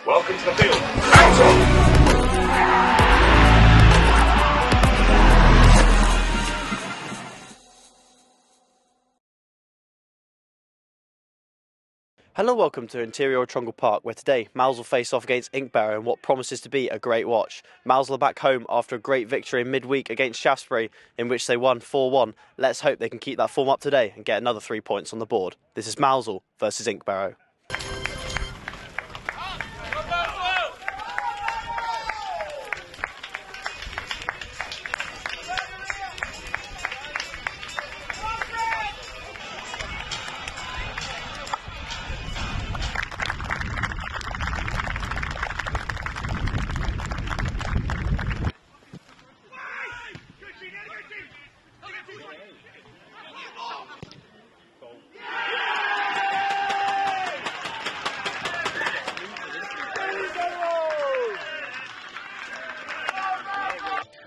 Welcome to the field. Out! Hello, welcome to Interior Trungle Park, where today Mousehole face off against Inkberrow in what promises to be a great watch. Mousehole are back home after a great victory in midweek against Shaftesbury, in which they won 4-1. Let's hope they can keep that form up today and get another 3 points on the board. This is Mousehole versus Inkberrow.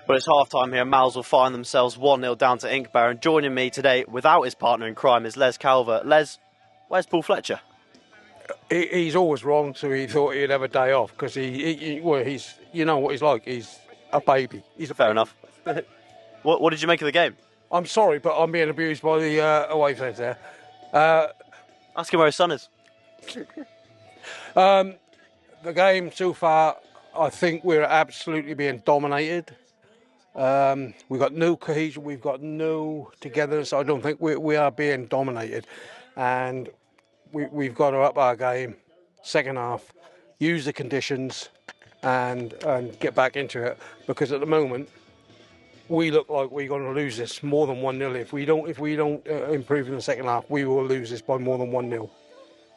But it's half-time here, and Mousehole find themselves 1-0 down to Inkberrow. And joining me today, without his partner in crime, is Les Calvert. Les, where's Paul Fletcher? He's always wrong, so he thought he'd have a day off because he's you know what he's like. He's a baby. He's a Fair baby. enough. What did you make of the game? I'm sorry, but I'm being abused by the away fans there. Ask him where his son is. The game so far, I think we're absolutely being dominated. We've got no cohesion, we've got no togetherness. I don't think we are being dominated, and we've got to up our game. Second half, use the conditions, and get back into it. Because at the moment, we look like we're going to lose this more than 1-0. If we don't improve in the second half, we will lose this by more than 1-0.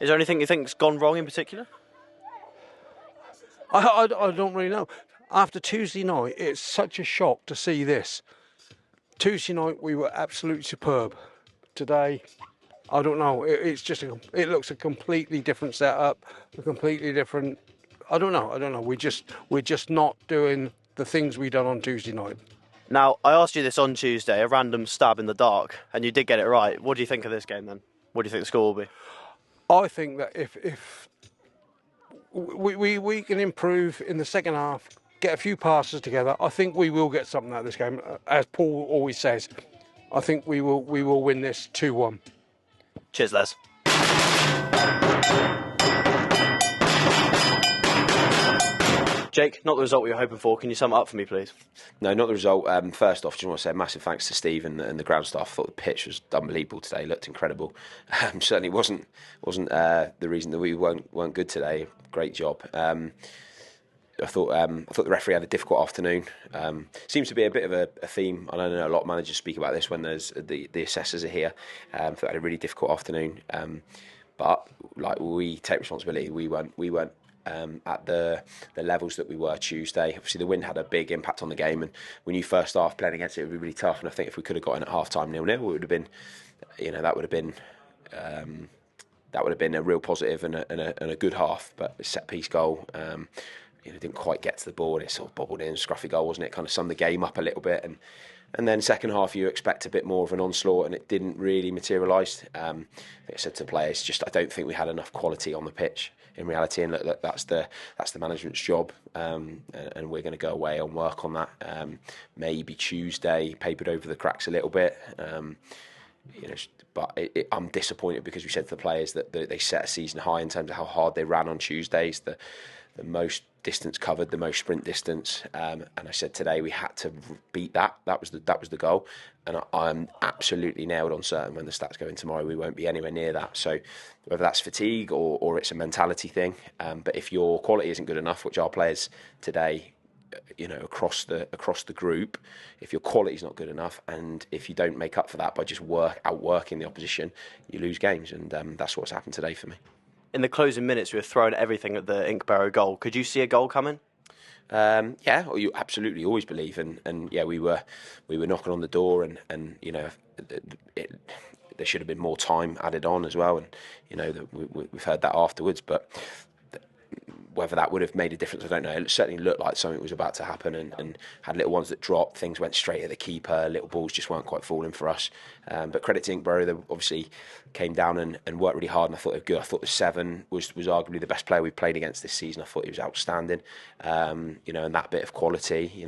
Is there anything you think's gone wrong in particular? I don't really know. After Tuesday night, it's such a shock to see this. Tuesday night, we were absolutely superb. Today, I don't know. It looks a completely different setup, a completely different. I don't know. We're just not doing the things we done on Tuesday night. Now, I asked you this on Tuesday, a random stab in the dark, and you did get it right. What do you think of this game then? What do you think the score will be? I think that if we can improve in the second half, get a few passes together, I think we will get something out of this game. As Paul always says, I think we will win this 2-1. Cheers, Les. Jake, not the result we were hoping for. Can you sum it up for me, please? No, not the result. First off, just want to say a massive thanks to Steve and the ground staff. I thought the pitch was unbelievable today. It looked incredible. Certainly wasn't the reason that we weren't good today. Great job. I thought the referee had a difficult afternoon. Seems to be a bit of a theme. I know a lot of managers speak about this when there's the assessors are here. I thought I had a really difficult afternoon. But like, we take responsibility. We weren't at the levels that we were Tuesday. Obviously, the wind had a big impact on the game, and we knew first half playing against it would be really tough. And I think if we could have got in at half time 0-0, it would have been, that would have been a real positive and a good half. But a set piece goal, didn't quite get to the board. It sort of bobbled in, scruffy goal, wasn't it? Kind of summed the game up a little bit, and then second half you expect a bit more of an onslaught, and it didn't really materialise. I said to players, I don't think we had enough quality on the pitch in reality, and look, that's the management's job, and we're going to go away and work on that. Maybe Tuesday papered over the cracks a little bit. But I'm disappointed because we said to the players that they set a season high in terms of how hard they ran on Tuesdays, the most distance covered, the most sprint distance, and I said today we had to beat that. That was the goal, and I'm absolutely nailed on certain when the stats go in tomorrow we won't be anywhere near that. So whether that's fatigue or it's a mentality thing, but if your quality isn't good enough, which our players today, across the group, if your quality is not good enough, and if you don't make up for that by just outworking the opposition, you lose games, and that's what's happened today for me. In the closing minutes, we were throwing everything at the Inkberrow goal. Could you see a goal coming? Yeah, you absolutely always believe, and yeah, we were knocking on the door, and there should have been more time added on as well, and we've heard that afterwards, but whether that would have made a difference, I don't know. It certainly looked like something was about to happen, and had little ones that dropped. Things went straight at the keeper. Little balls just weren't quite falling for us. But credit to Inkberrow, they obviously came down and worked really hard, and I thought they were good. I thought the 7 was arguably the best player we've played against this season. I thought he was outstanding. And that bit of quality,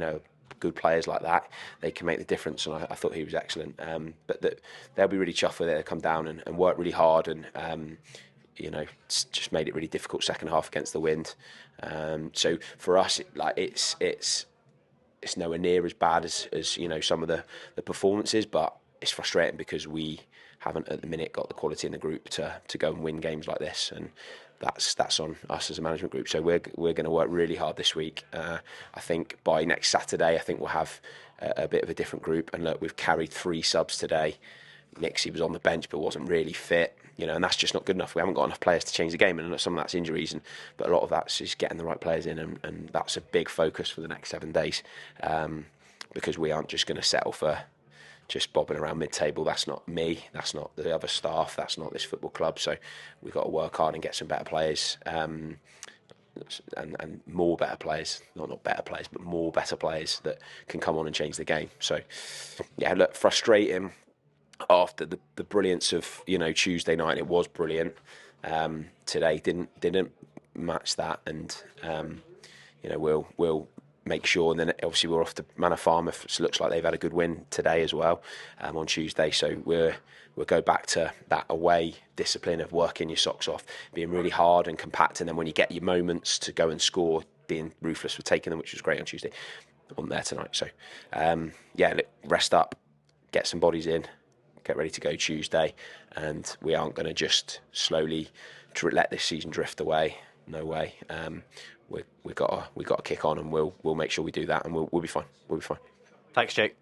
good players like that, they can make the difference, and I thought he was excellent. But they'll be really chuffed with it. They'll come down and work really hard, and just made it really difficult second half against the wind. So for us, it's nowhere near as bad as some of the performances, but it's frustrating because we haven't at the minute got the quality in the group to go and win games like this, and that's on us as a management group. So we're going to work really hard this week. I think by next Saturday, I think we'll have a bit of a different group. And look, we've carried 3 subs today. Nixie was on the bench but wasn't really fit, and that's just not good enough. We haven't got enough players to change the game, and some of that's injuries, but a lot of that's just getting the right players in, and that's a big focus for the next 7 days, because we aren't just going to settle for just bobbing around mid-table. That's not me, that's not the other staff, that's not this football club. So we've got to work hard and get some better players, and more better players, not better players, but more better players that can come on and change the game. So yeah, look, frustrating. After the brilliance of Tuesday night, it was brilliant. Today didn't match that, and we'll make sure. And then obviously we're off to Manor Farm. It looks like they've had a good win today as well, on Tuesday. So we'll go back to that away discipline of working your socks off, being really hard and compact, and then when you get your moments to go and score, being ruthless with taking them, which was great on Tuesday. On there tonight. So look, rest up, get some bodies in. Get ready to go Tuesday, and we aren't going to just slowly let this season drift away. No way. We got to kick on, and we'll make sure we do that, and we'll be fine. We'll be fine. Thanks, Jake.